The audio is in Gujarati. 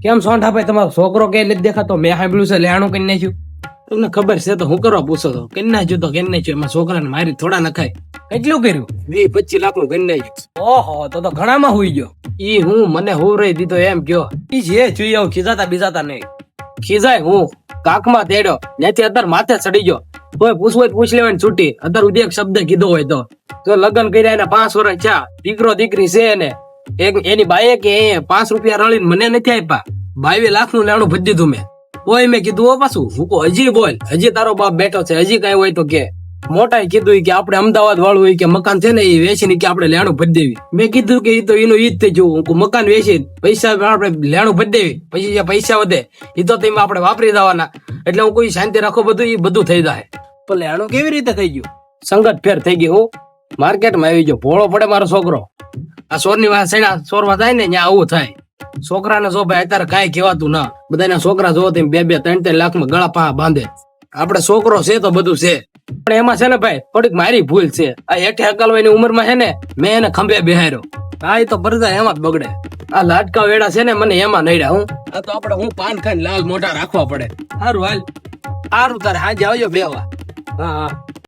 કેમ સોંઠા ભાઈ તમારો છોકરો કે નથી દેખાતો? મેં સાંભળ્યું છે લેણું કરી નાખ્યું. તમને ખબર છે તો હું કરવા પૂછો તો? કરી નાખ્યું તો કરી નાખ્યું. એમાં છોકરાને મારી થોડા નખાય. કેટલું કર્યું? 20-25 લાખ નું કરી નાખ્યું. ઓહો, તો ઘણામાં હુઈ ગયો. ઈ હું મને હું રહી દીધો એમ કયો. ઈ જે જોઈએ આવું ખીજાતા બીજાતા નહીં. ખીજાય હું કાકમાં તેડ્યો ત્યાંથી અત્યારે માથે ચડી ગયો. કોઈ પૂછવું હોય પૂછ લેવાની છૂટી. અત્યારે ઉદ્યોગ શબ્દ કીધો હોય તો લગ્ન કર્યા એને 5 વર્ષ થયા. દીકરો દીકરી છે એને. એની બાઈએ કે 5 રૂપિયા રળીને મને નથી આપ્યા. 22 લાખ નું લેણું ભરી દીધું મેં. કોઈ મેં કીધું હો પાછું હું કહું હજી બોલ, હજી તારો બાપ બેઠો છે, હજી કઈ હોય તો કે. મોટા કીધું કે આપણે અમદાવાદ વાળું હોય કે મકાન છે ને એ વેચીને કે આપણે લેણું ભરી દેવી. મેં કીધું કે એ તો એનું ઈ જ થઈ ગયું. હું મકાન વેચી પૈસા આપણે લેણું ભરી દેવી, પછી જે પૈસા વધે એ તો તેમાં આપણે વાપરી દેવાના. એટલે હું કોઈ શાંતિ રાખો બધું એ બધું થઈ જાય. તો લેણું કેવી રીતે થઈ ગયું? સંગત ફેર થઈ ગયું. હું માર્કેટમાં આવી ગયો. ભોળો પડે મારો છોકરો. આ સોરની વાત સેના સોરમાં જાય ને ત્યાં આવું થાય. છોકરાને જો ભાઈ અત્યારે કાંઈ કહેવાતું ના. બધાના છોકરા જોવો તેમ 2-3 લાખમાં ગળા પા બાંધે. આપડે છોકરો છે તો બધું છે, પણ એમાં છે ને ભાઈ થોડીક મારી ભૂલ છે. આ હેઠે હકાલવાની ઉંમરમાં છે ને મેં એને ખંભે બેહાર્યો. હા એ તો પરદા એમાં જ બગડે. આ લાટકા વેડા છે ને મને એમાં નડ્યા. હું આ તો આપડે હું પાન ખાઈને લાલ મોઢા રાખવા પડે. સારું હાલ, સારું તારે હાજે આવજો બેવા. હા હા.